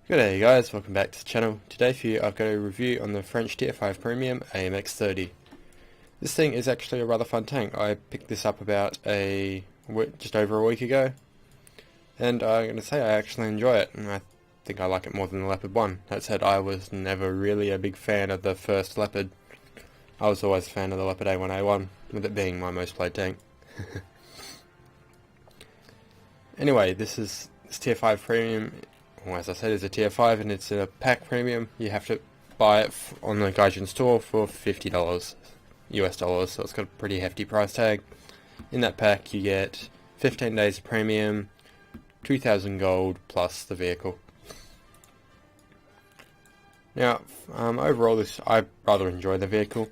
G'day guys, welcome back to the channel. Today for you I've got a review on the French Tier 5 Premium AMX30. This thing is actually a rather fun tank. I picked this up about just over a week ago, and I'm going to say I actually enjoy it, and I think I like it more than the Leopard 1. That said, I was never really a big fan of the first Leopard. I was always a fan of the Leopard A1A1, with it being my most played tank. Anyway, this Tier 5 Premium. Well, as I said, it's a tier 5 and it's a pack premium. You have to buy it on the Gaijin store for $50 US dollars, so it's got a pretty hefty price tag. In that pack you get 15 days of premium, 2,000 gold plus the vehicle. Now, overall I rather enjoy the vehicle.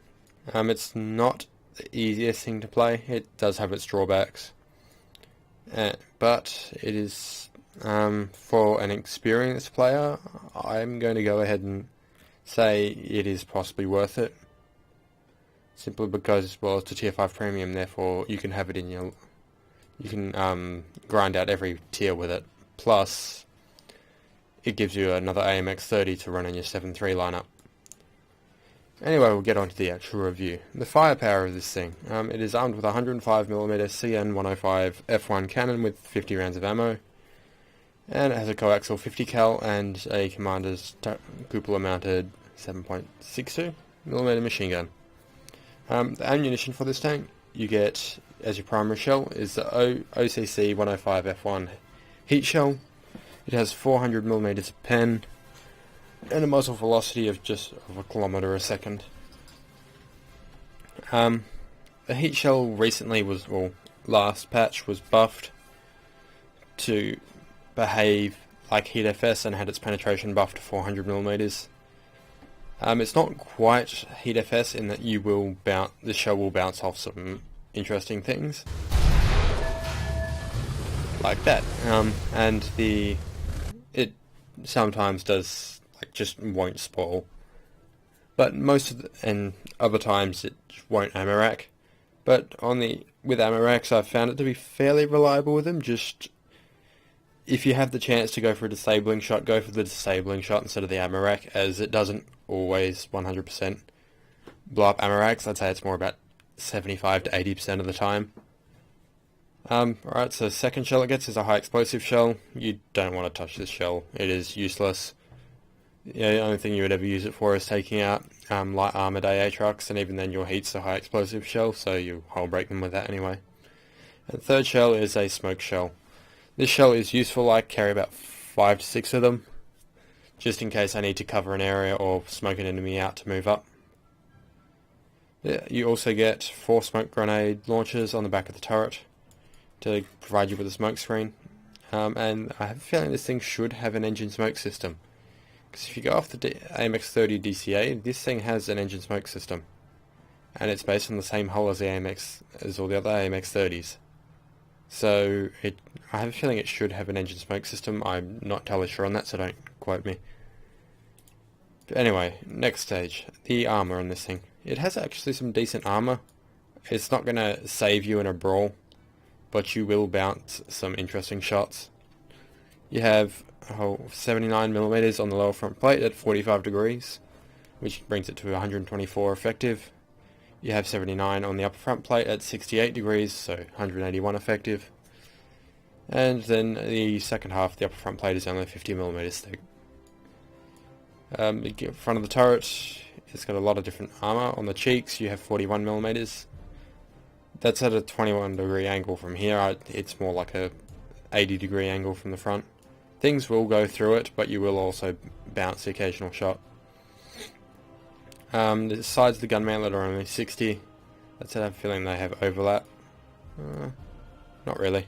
It's not the easiest thing to play. It does have its drawbacks, but it is... for an experienced player, I'm going to go ahead and say it is possibly worth it. Simply because, well, it's a tier 5 premium, therefore you can have it in your... You can grind out every tier with it. Plus, it gives you another AMX30 to run in your 7.3 lineup. Anyway, we'll get on to the actual review. The firepower of this thing. It is armed with a 105mm CN105 F1 cannon with 50 rounds of ammo. And it has a coaxial 50 cal and a commander's cupola mounted 7.62mm machine gun. The ammunition for this tank you get as your primary shell is the OCC 105 F1 heat shell. It has 400mm of pen and a muzzle velocity of just a kilometer a second. The heat shell recently last patch was buffed to behave like Heat FS and had its penetration buffed to 400mm. It's not quite Heat FS in that the shell will bounce off some interesting things like that, and it sometimes does just won't spoil, but and other times it won't ammo rack. But with ammo racks, I've found it to be fairly reliable with them. Just if you have the chance to go for a disabling shot, go for the disabling shot instead of the ammo rack, as it doesn't always 100% blow up ammo racks. I'd say it's more about 75 to 80% of the time. Alright, so second shell it gets is a high explosive shell. You don't want to touch this shell. It is useless. The only thing you would ever use it for is taking out light armoured AA trucks, and even then your heat's a high explosive shell, so you hull break them with that anyway. And the third shell is a smoke shell. This shell is useful. I carry about 5 to 6 of them, just in case I need to cover an area or smoke an enemy out to move up. You also get 4 smoke grenade launchers on the back of the turret to provide you with a smoke screen. And I have a feeling this thing should have an engine smoke system, because if you go off the AMX30 DCA, this thing has an engine smoke system, and it's based on the same hull as all the other AMX30s. So I have a feeling it should have an engine smoke system. I'm not entirely sure on that, so don't quote me. But anyway, next stage, the armor on this thing. It has actually some decent armor. It's not going to save you in a brawl, but you will bounce some interesting shots. You have 79mm on the lower front plate at 45 degrees, which brings it to 124 effective. You have 79 on the upper front plate at 68 degrees, so 181 effective. And then the second half of the upper front plate is only 50mm thick. The front of the turret, it's got a lot of different armour. On the cheeks you have 41mm. That's at a 21 degree angle from here. It's more like a 80 degree angle from the front. Things will go through it, but you will also bounce the occasional shot. The sides of the gun mantlet are only 60. That's it. I have a feeling they have overlap. Not really.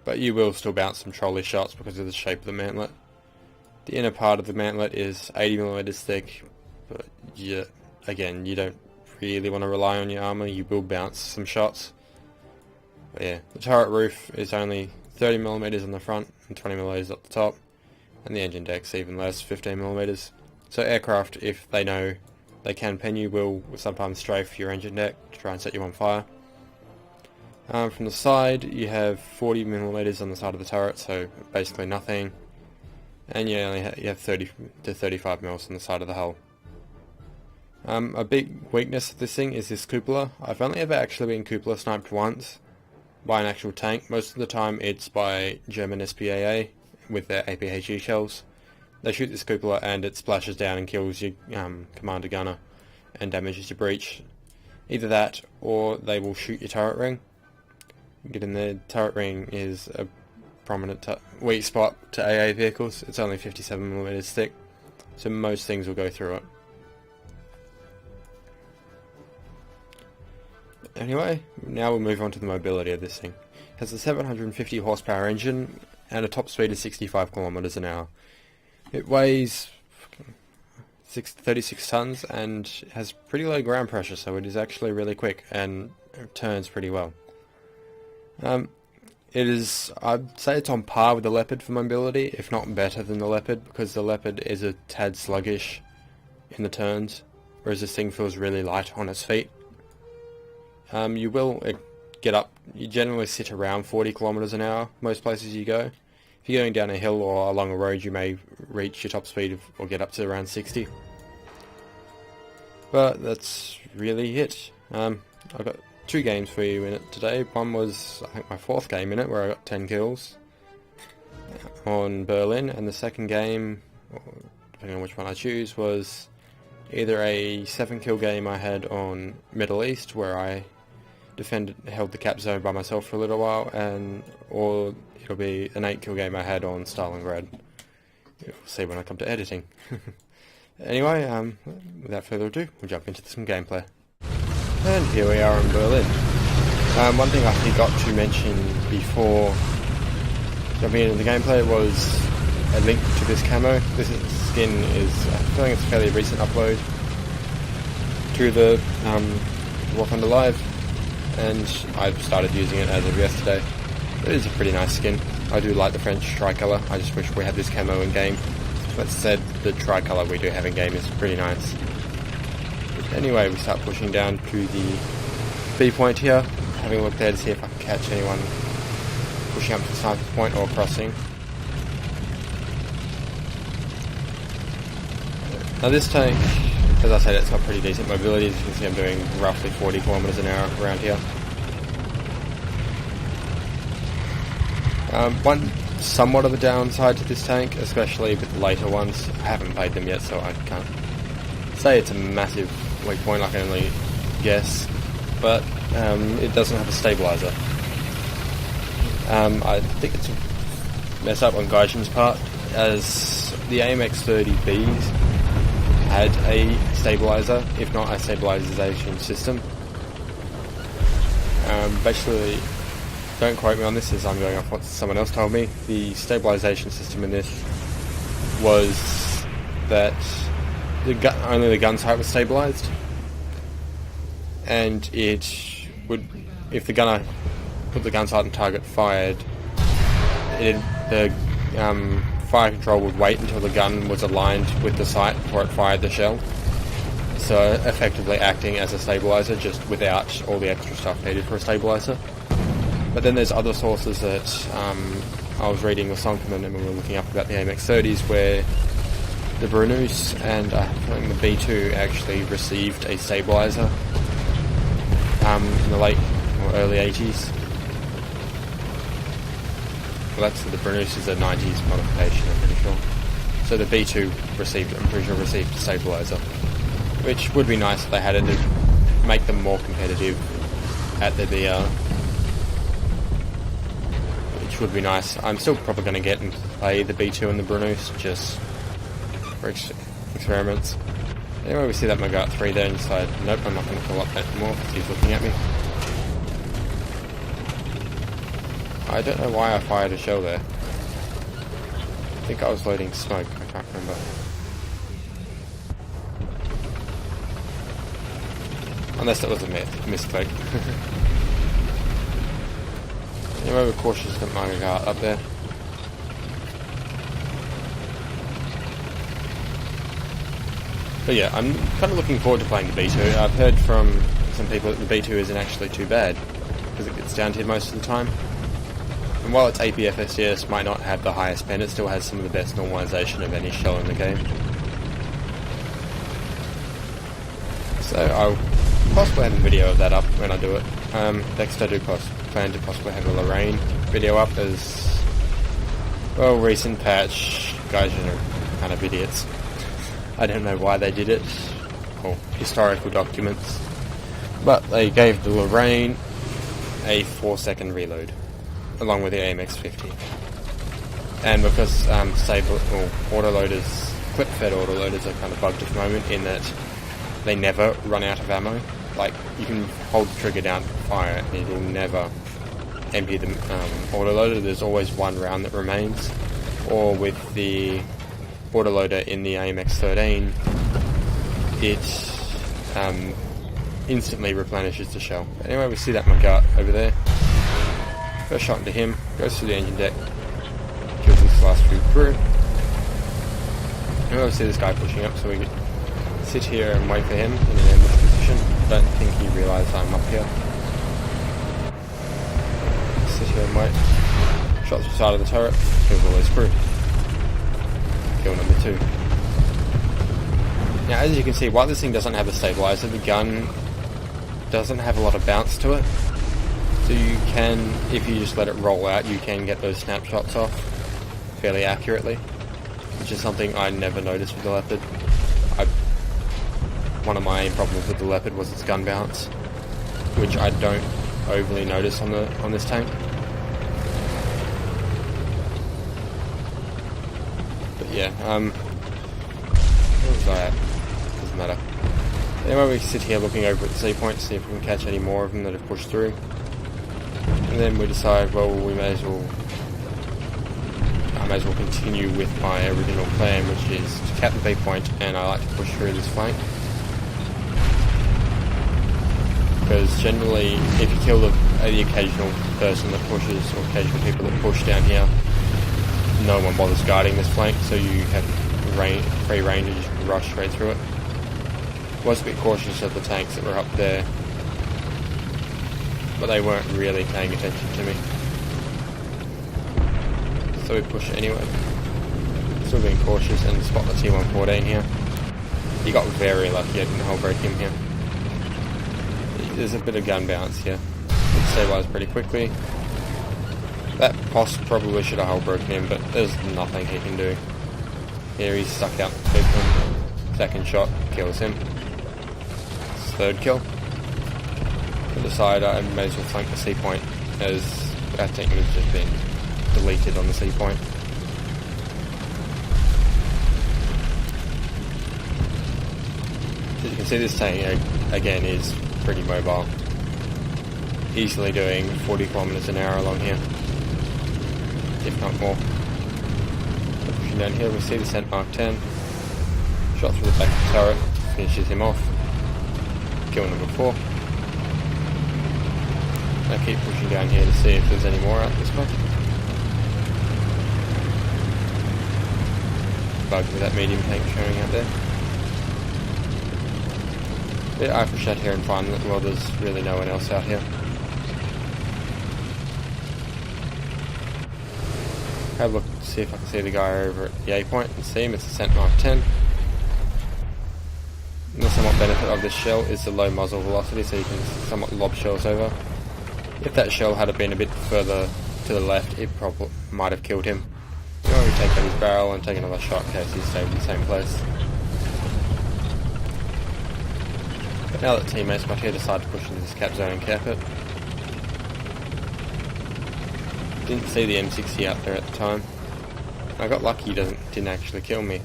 But you will still bounce some trolley shots because of the shape of the mantlet. The inner part of the mantlet is 80mm thick, but again, you don't really want to rely on your armor. You will bounce some shots. But yeah, the turret roof is only 30mm on the front and 20mm at the top, and the engine deck's even less, 15mm. So aircraft, if they know they can pen you, will sometimes strafe your engine deck to try and set you on fire. From the side, you have 40mm on the side of the turret, so basically nothing. and you have 30 to 35 mils on the side of the hull. A big weakness of this thing is this cupola. I've only ever actually been cupola sniped once by an actual tank. Most of the time it's by German SPAA with their APHE shells. They shoot this cupola and it splashes down and kills your commander gunner and damages your breach. Either that or they will shoot your turret ring. Get in there. Turret ring is a prominent weak spot to AA vehicles. It's only 57mm thick, so most things will go through it. Anyway, now we'll move on to the mobility of this thing. It has a 750 horsepower engine and a top speed of 65 kilometers an hour. It weighs 36 tons and has pretty low ground pressure, so it is actually really quick and it turns pretty well. I'd say it's on par with the Leopard for mobility, if not better than the Leopard, because the Leopard is a tad sluggish in the turns, whereas this thing feels really light on its feet. You will get up, you generally sit around 40 kilometers an hour most places you go. If you're going down a hill or along a road, you may reach your top speed or get up to around 60. But that's really it. I've got 2 games for you in it today. One was, I think, my 4th game in it, where I got 10 kills on Berlin, and the second game, depending on which one I choose, was either a 7-kill game I had on Middle East, where I held the cap zone by myself for a little while, or it'll be an 8-kill game I had on Stalingrad. We'll see when I come to editing. Anyway, without further ado, we'll jump into some gameplay. And here we are in Berlin. One thing I forgot to mention before jumping into the gameplay was a link to this camo. This skin is, I feel like it's a fairly recent upload to the War Thunder Live, and I've started using it as of yesterday. It is a pretty nice skin. I do like the French tricolour. I just wish we had this camo in game. That said, the tricolour we do have in game is pretty nice. Anyway, we start pushing down to the B point here, having a look there to see if I can catch anyone pushing up to the sniper point or crossing. Now this tank, as I said, it's got pretty decent mobility. As you can see, I'm doing roughly 40 kilometers an hour around here. One somewhat of a downside to this tank, especially with the later ones, I haven't played them yet, so I can't say it's a massive weak point. I can only guess, but it doesn't have a stabilizer. I think it's a mess up on Gaijin's part, as the AMX-30Bs had a stabilizer, if not a stabilization system. Basically, don't quote me on this as I'm going off what someone else told me. The stabilization system in this was that only the gun sight was stabilized, and it would, if the gunner put the gun sight on target fired, the fire control would wait until the gun was aligned with the sight before it fired the shell. So effectively acting as a stabilizer, just without all the extra stuff needed for a stabilizer. But then there's other sources that I was reading with Sonkerman and we were looking up about the AMX-30s, where the Brunus and I think the B2 actually received a stabilizer in the late or early 80s. Well, that's the Brunus is a 90s modification, I'm pretty sure. So the B2 received a stabilizer, which would be nice if they had it to make them more competitive at the VR. Which would be nice. I'm still probably going to get and play the B2 and the Brunus just for experiments. Anyway, we see that Magat 3 there and decide, nope, I'm not going to pull up that anymore because he's looking at me. I don't know why I fired a shell there. I think I was loading smoke, I can't remember. Unless that was a misclick. Anyway, we're cautious that Magat up there. But yeah, I'm kind of looking forward to playing the B2. I've heard from some people that the B2 isn't actually too bad, because it gets down to most of the time. And while its APFSCS might not have the highest pen, it still has some of the best normalization of any shell in the game. So I'll possibly have a video of that up when I do it. Next I do plan to possibly have a Lorraine video up, as well, recent patch, guys are kind of idiots. I don't know why they did it, or historical documents, but they gave the Lorraine a 4-second reload, along with the AMX-50. And because Sabre, or autoloaders, clip-fed autoloaders are kind of bugged at the moment in that they never run out of ammo. Like, you can hold the trigger down and fire and it'll never empty the autoloader. There's always one round that remains. Or with the autoloader in the AMX-13, it instantly replenishes the shell. But anyway, we see that McGutt over there. First shot into him, goes through the engine deck, kills his last few crew. And we see this guy pushing up, so we sit here and wait for him in an ambush position. Don't think he realised I'm up here. Sit here and wait. Shots from the side of the turret, kills all his crew. Kill number 2. Now, as you can see, while this thing doesn't have a stabilizer, the gun doesn't have a lot of bounce to it. So you can, if you just let it roll out, you can get those snapshots off fairly accurately, which is something I never noticed with the Leopard. One of my problems with the Leopard was its gun bounce, which I don't overly notice on this tank. But yeah, where was I at? Doesn't matter. Anyway, we sit here looking over at the sea point to see if we can catch any more of them that have pushed through. And then we decide, well, I may as well continue with my original plan, which is to cap the B point, and I like to push through this flank. Because generally, if you kill the occasional person that pushes, or occasional people that push down here, no one bothers guarding this flank, so you have free range and just rush straight through it. Was a bit cautious of the tanks that were up there, but they weren't really paying attention to me. So we push it anyway. Still being cautious and spot the T114 here. He got very lucky, I didn't hull break him here. There's a bit of gun bounce here. It stabilised pretty quickly. That Poss probably should have hull broken him, but there's nothing he can do. Here he's stuck out the victim. Second shot kills him. Third kill. I decide I may as well flank the C point, as our team has just been deleted on the C point. As you can see, this tank again is pretty mobile. Easily doing 40 kilometers an hour along here, if not more. Pushing down here, we see the Cent Mark 10. Shot through the back of the turret, finishes him off. Kill number 4. I keep pushing down here to see if there's any more out this way. Bug with that medium tank showing out there. Yeah, I push out here and find that, well, there's really no one else out here. Have a look to see if I can see the guy over at the A point and see him. It's the Cent Mark 10. The somewhat benefit of this shell is the low muzzle velocity, so you can somewhat lob shells over. If that shell had been a bit further to the left, it probably might have killed him. You know, we take out his barrel and take another shot in case he stayed in the same place. But now that teammates might here decide to push into this cap zone and cap it. Didn't see the M60 out there at the time. I got lucky he didn't actually kill me.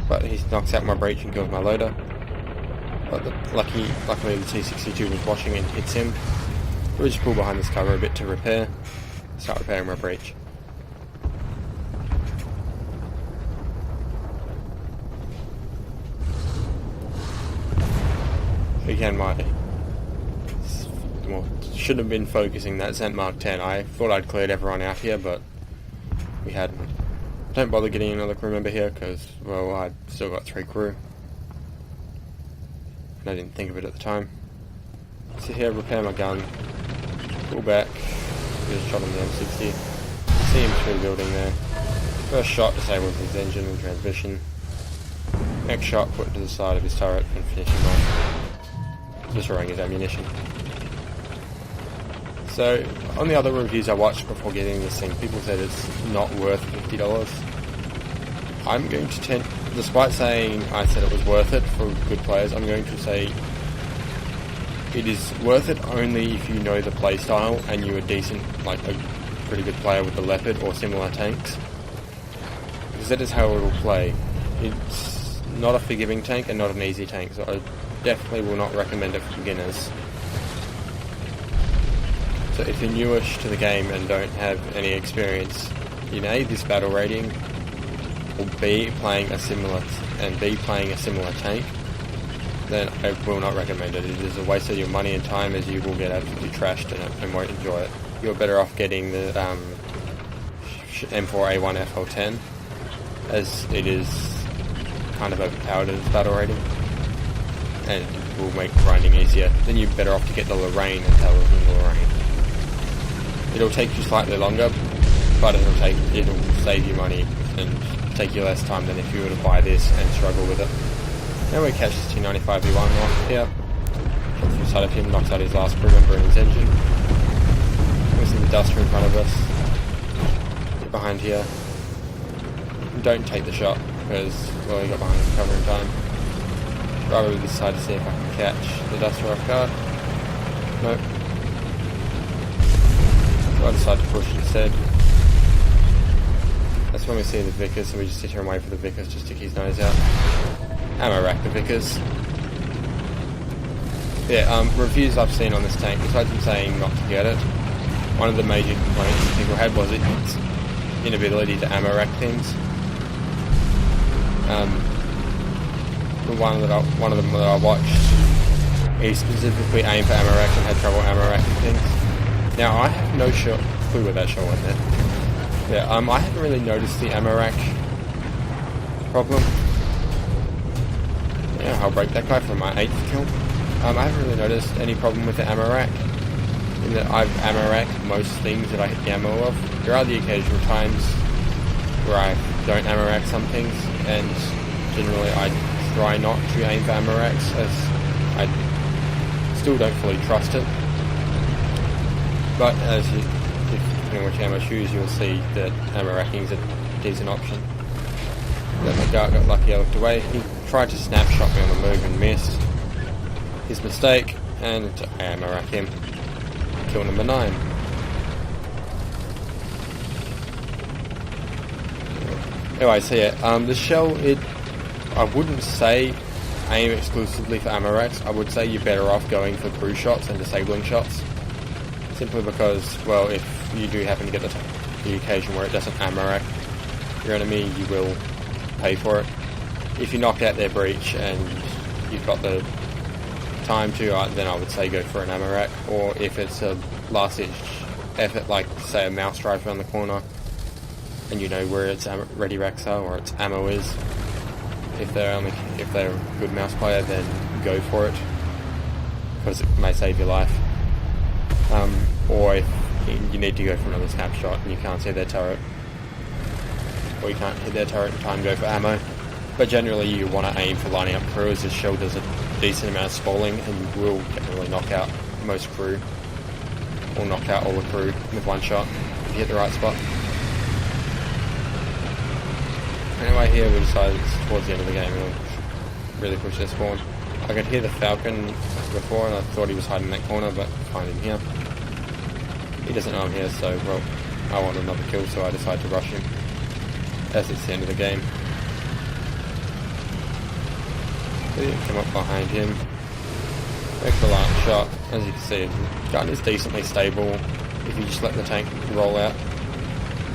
But he knocks out my breach and kills my loader. But luckily the T62 was watching and hits him. We just pull behind this cover a bit to start repairing my breach. Again, should have been focusing that Cent Mark 10. I thought I'd cleared everyone out here, but we hadn't. Don't bother getting another crew member here because, well, I'd still got 3 crew. And I didn't think of it at the time. Sit here, repair my gun, Pull back. Get a shot on the M60. See him through the building there. First shot disables his engine and transmission. Next shot put to the side of his turret and finish him off, destroying his ammunition. So, on the other reviews I watched before getting this thing, people said it's not worth $50. I'm going to tend, despite saying I said it was worth it for good players, I'm going to say it is worth it only if you know the playstyle and you're a decent, like a pretty good player with the Leopard or similar tanks. Because that is how it will play. It's not a forgiving tank and not an easy tank, so I definitely will not recommend it for beginners. So if you're newish to the game and don't have any experience in A, this battle rating, or B, playing a similar tank, then I will not recommend it. It is a waste of your money and time, as you will get absolutely trashed in it and won't enjoy it. You're better off getting the M4A1 FL10, as it is kind of overpowered in its battle rating, and it will make grinding easier. Then you're better off to get the Lorraine and Towers in the Lorraine. It'll take you slightly longer, but it'll save you money and take you less time than if you were to buy this and struggle with it. Now we catch this T95 V1 off here. Gets through the side of him, knocks out his last crew member in his engine. We see the Duster in front of us. Get behind here. Don't take the shot, because, well, he got behind the cover in time. Drive over this side to see if I can catch the Duster off guard. Nope. So I decide to push instead. That's when we see the Vickers, so we just sit here and wait for the Vickers to stick his nose out. Ammo rack the Vickers. Yeah, reviews I've seen on this tank, besides them saying not to get it, one of the major complaints people had was its inability to ammo rack things. One of them that I watched, he specifically aimed for ammo rack and had trouble ammo racking things. Now I have no clue where that shot went there. Yeah, I haven't really noticed the ammo rack problem. Yeah, I'll break that guy for my 8th kill. I haven't really noticed any problem with the ammo rack, in that I've ammo racked most things that I hit the ammo of. There are the occasional times where I don't ammo rack some things, and generally I try not to aim for ammo racks, as I still don't fully trust it. But as you, depending on which ammo choose, you'll see that ammo racking is a decent option. Then my guard got lucky, I looked away. He tried to snapshot me on the move and missed. His mistake, and I ammo rack him. Kill number 9. Anyway, so yeah, the shell, I wouldn't say aim exclusively for ammo racks. I would say you're better off going for crew shots and disabling shots. Simply because, well, if you do happen to get the occasion where it doesn't ammo rack your enemy, you will pay for it. If you knock out their breach and you've got the time to, then I would say go for an ammo rack. Or if it's a last ditch effort, like say a mouse drive around the corner, and you know where its ready racks are or its ammo is, if they're a good mouse player, then go for it, because it may save your life. Or if you need to go for another snapshot and you can't see their turret, or you can't hit their turret in time, go for ammo. But generally you want to aim for lining up crew, as this shell does a decent amount of spalling, and you will generally knock out most crew, or knock out all the crew with one shot if you hit the right spot. Anyway, here we decided it's towards the end of the game and we'll really push their spawn. I could hear the Falcon before and I thought he was hiding in that corner, but find him here. He doesn't know I'm here, so, well, I want another kill, so I decided to rush him, as it's the end of the game. Come up behind him, make the last shot. As you can see, the gun is decently stable if you just let the tank roll out.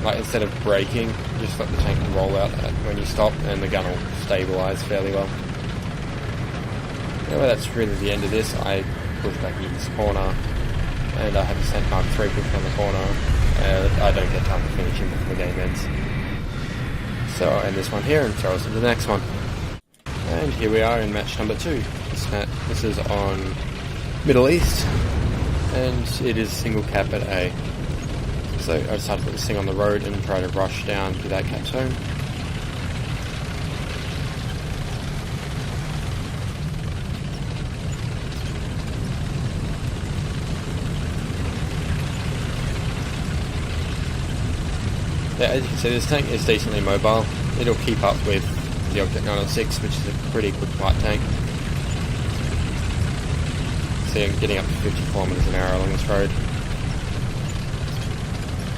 Like, instead of braking, just let the tank roll out when you stop, and the gun will stabilise fairly well. Anyway, that's really the end of this. I push back into this corner, and I have a Cent Mark 3 pushed on the corner. I don't get time to finish him before the game ends. So I'll end this one here and throw us into the next one. And here we are in match number 2. This is on Middle East. and it is single cap at A. So I decided to put this thing on the road and try to rush down to that cap zone. Yeah, as you can see, this tank is decently mobile. It'll keep up with the Object 906, which is a pretty quick light tank. See, I'm getting up to 50 kilometers an hour along this road.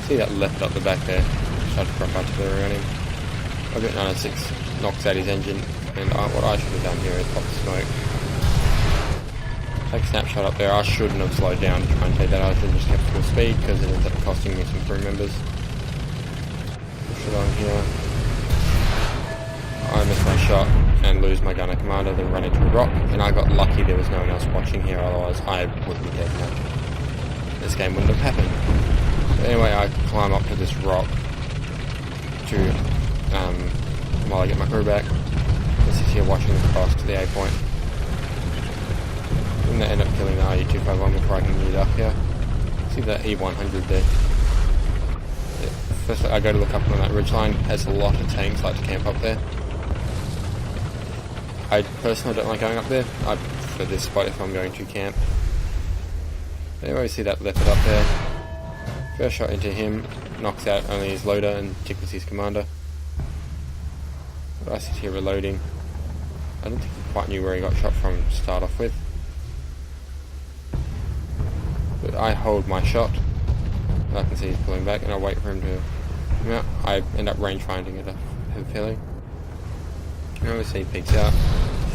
See that left up the back there? Tried to drop artillery on him. Object 906 knocks out his engine, and what I should have done here is pop the smoke. Take a snapshot up there. I shouldn't have slowed down to try and take that. I should have just kept full speed because it ended up costing me some crew members. Push it on here. I miss my shot and lose my gunner commander, then run into a rock, and I got lucky there was no one else watching here, otherwise I wouldn't be dead now. This game wouldn't have happened. But anyway, I climb up to this rock to, while I get my crew back. This is here watching them cross to the A point. And they end up killing the RU-251 before I can get up here. See that E100 there? First I go to look up on that ridgeline, has a lot of tanks like to camp up there. I personally don't like going up there. I prefer this spot if I'm going to camp. Anyway, see that leopard up there. First shot into him, knocks out only his loader and tickles his commander. But I sit here reloading. I don't think he quite knew where he got shot from to start off with. But I hold my shot. I can see he's pulling back, and I wait for him to come out. I end up range finding it a heavy feeling. And obviously he peeks out,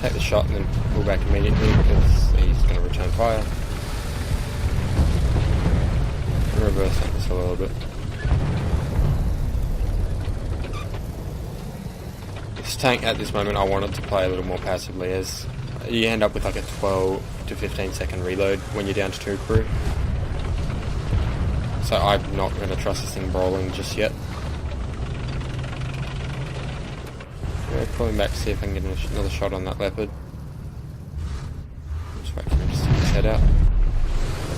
take the shot and then pull back immediately because he's going to return fire. And reverse on this a little bit. This tank at this moment I wanted to play a little more passively, as you end up with like a 12 to 15 second reload when you're down to 2 crew. So I'm not going to trust this thing brawling just yet. Pulling back to see if I can get another shot on that leopard. Just wait for him to stick his head out.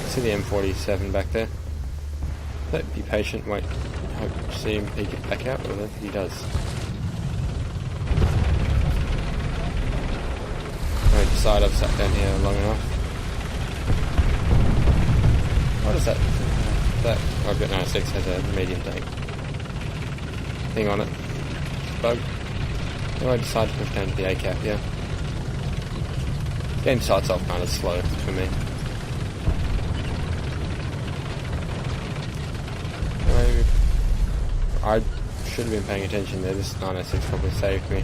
See the M47 back there. But be patient, wait, hope to see him peek it back out, but I don't think he does. I decide I've sat down here long enough. What is that? That Object 906 has a medium tank thing on it. Bug. So I decide to push down to the A cap here. Game starts off kind of slow for me. I should have been paying attention there. This 906 probably saved me.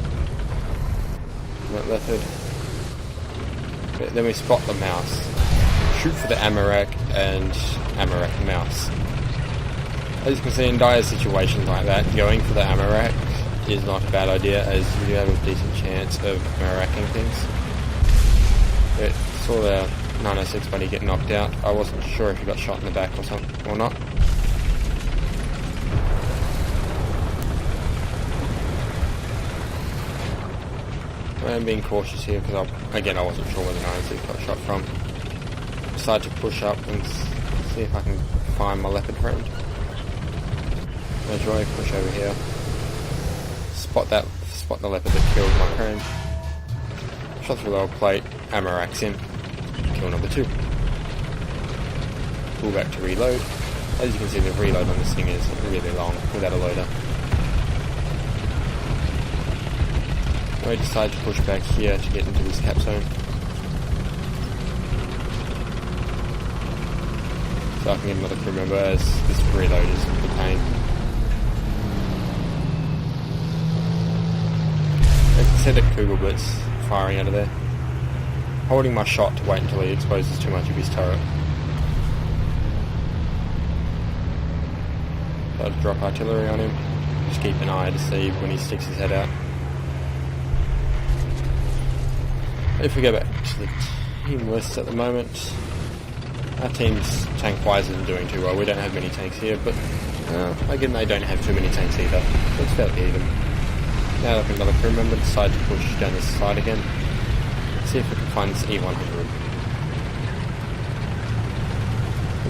That leopard. But then we spot the mouse. Shoot for the Amarak and Amarak mouse. As you can see, in dire situations like that, going for the Amarak is not a bad idea, as you do have a decent chance of Amaraking things. But saw the 906 buddy get knocked out. I wasn't sure if he got shot in the back or something or not. I'm being cautious here because I wasn't sure where the 906 got shot from. Decide to push up and see if I can find my leopard friend. No joy, push over here. Spot the leopard that killed my friend. Shot through the lower plate, Amaraks him. Kill number 2. Pull back to reload. As you can see, the reload on this thing is really long without a loader. I decide to push back here to get into this cap zone. So I can get another crew member, as this reload is the pain. I can see the Kugelblitz firing out of there. Holding my shot to wait until he exposes too much of his turret. Try to drop artillery on him. Just keep an eye to see when he sticks his head out. If we go back to the team list at the moment, our team's tank-wise isn't doing too well. We don't have many tanks here, but again, they don't have too many tanks either. So it's fairly even. Now that another crew member decide to push down this side again. See if we can find this E100.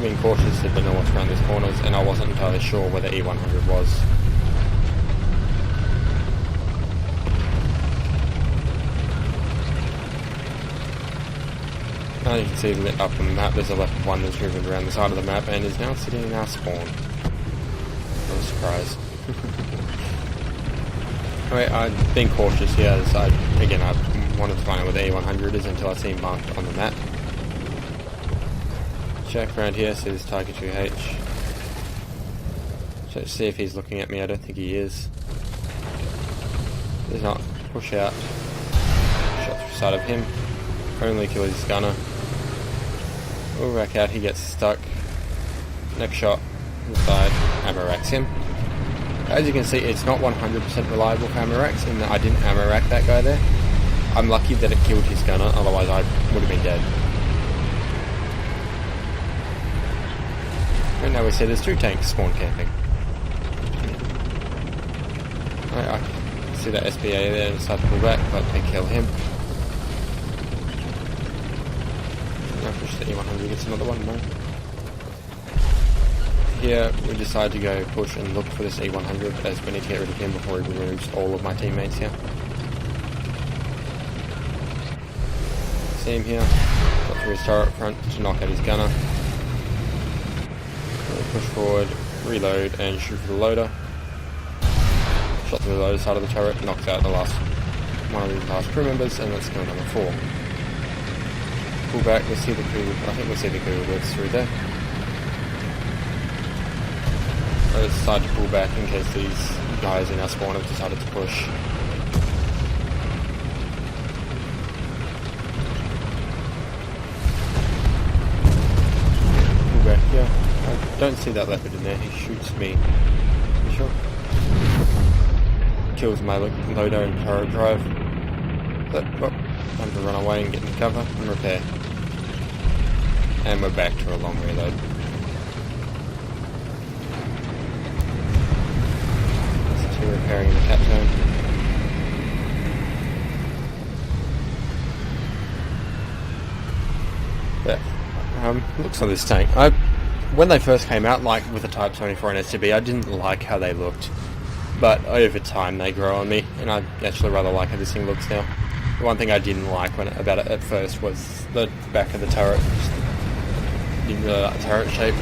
being cautious, didn't know what's around these corners, and I wasn't entirely sure where the E100 was. Now you can see lit up on the map, there's a Leopard 1 that's moving around the side of the map and is now sitting in our spawn. No surprise. Anyway, I've been cautious here, so I wanted to find out where the E100 is until I see him marked on the map. Check around here, see this Tiger 2H. So see if he's looking at me, I don't think he is. He's not. Push out. Shot through the side of him. Only kill his gunner. We'll rack out, he gets stuck. Next shot, on the side, ammo racks him. As you can see, it's not 100% reliable for ammo racks, in that I didn't ammo rack that guy there. I'm lucky that it killed his gunner, otherwise I would have been dead. And now we see there's 2 tanks spawn camping. I see that SPA there and decide to pull back, but they kill him. Now push the E100, gets another one, no. Here we decide to go push and look for this E100 as we need to get rid of him before he removes all of my teammates here. See him here, got through his turret front to knock out his gunner. Push forward, reload and shoot for the loader. Shot through the loader side of the turret, knocks out the last one of the last crew members, and that's kill number 4. Pull back, we see the crew, I think we see the crew works through there. I decided to pull back in case these guys in our spawn have decided to push. Pull back here. I don't see that leopard in there, he shoots me. You sure? Kills my loader and turret drive. But, time to run away and get in cover and repair. And we're back to a long reload. Repairing the cap zone. But, looks on this tank. When they first came out, like with the Type 74 and SCB, I didn't like how they looked. But over time they grow on me, and I actually rather like how this thing looks now. The one thing I didn't like about it at first was the back of the turret. Didn't really like the turret shape.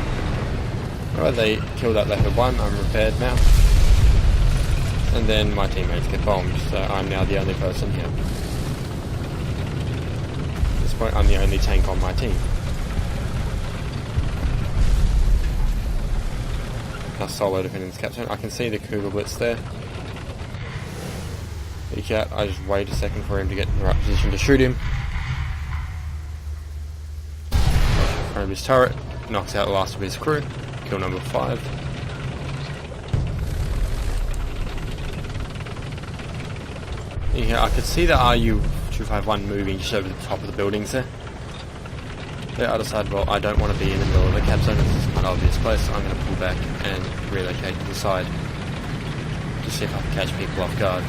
Well, they killed that Leopard 1, I'm repaired now. And then my teammates get bombed, so I'm now the only person here. At this point, I'm the only tank on my team. Now solo defending captain. I can see the Cougar Blitz there. Peek out, I just wait a second for him to get in the right position to shoot him. In front of his turret, knocks out the last of his crew. Kill number 5. Yeah, I could see the RU-251 moving just over the top of the buildings there. But I decided, well, I don't want to be in the middle of the cap zone, this is quite an obvious place, so I'm going to pull back and relocate to the side to see if I can catch people off guard.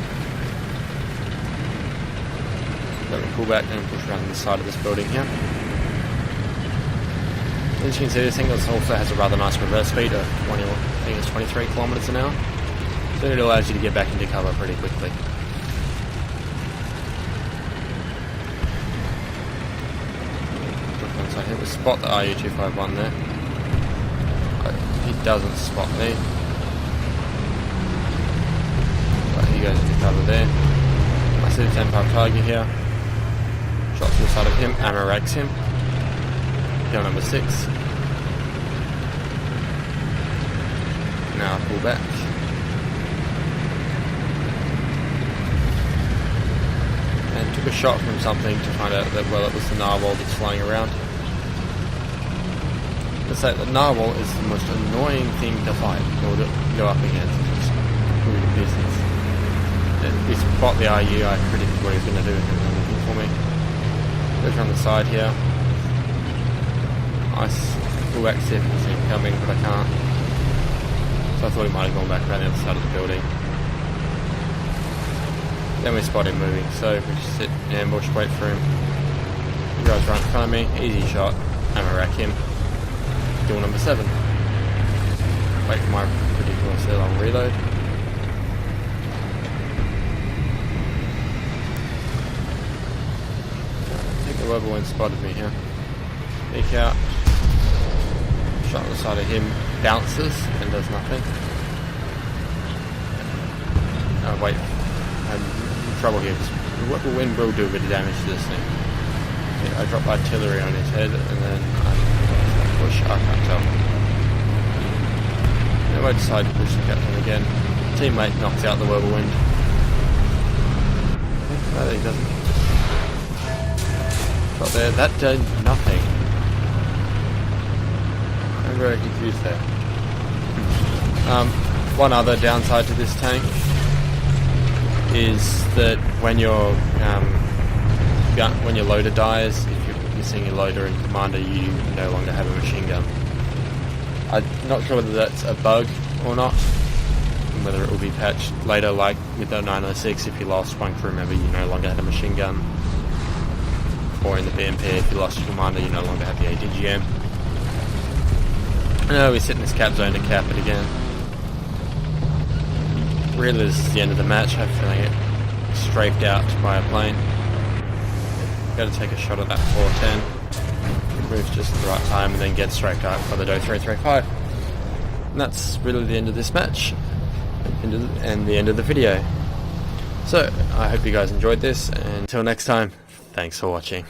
Let me pull back and push around the side of this building here. As you can see, this thing also has a rather nice reverse speed of 20, I think it's 23 kilometers an hour, so it allows you to get back into cover pretty quickly. So I think we spot the RU-251 there. He doesn't spot me. But he goes into cover there. I see the 10-5 Tiger here. Shot to the side of him, ammo racks him. Kill number 6. Now pull back. And took a shot from something to find out that, well, it was the narwhal that's flying around. Let's say the narwhal is the most annoying thing to fight or to go up against. It's really business. If we spot the RU, I predicted what he was going to do and he was looking for me. Goes around the side here. I pull back to see if I can see him coming, but I can't. So I thought he might have gone back around the other side of the building. Then we spot him moving, so we just sit in ambush, wait for him. He goes right in front of me, easy shot, ammo rack him. duel number 7. Wait for my ridiculously long reload. I think the Whirlwind spotted me here. Peek out. Shot on the side of him, bounces and does nothing. Oh wait, I'm in trouble here because the Whirlwind will do a bit of damage to this thing. Yeah, I drop artillery on his head and then I push, I can't tell. Then I decide to push the captain again. Teammate knocks out the Whirlwind. No, he doesn't. Shot there, that did nothing. I'm very confused there. One other downside to this tank is that when your loader dies, if you're missing your loader and commander, you no longer have a machine gun. I'm not sure whether that's a bug or not, and whether it will be patched later, like with the 906. If you lost one crew member, you no longer had a machine gun, or in the BMP, if you lost your commander, you no longer have the ADGM. No, we sit in this cap zone to cap it again. Really, this is the end of the match. I'm feeling it strafed out by a plane. Got to take a shot at that 410. It moves just at the right time and then gets strafed out by the Do 335. And that's really the end of this match. And the end of the video. So, I hope you guys enjoyed this, and until next time, thanks for watching.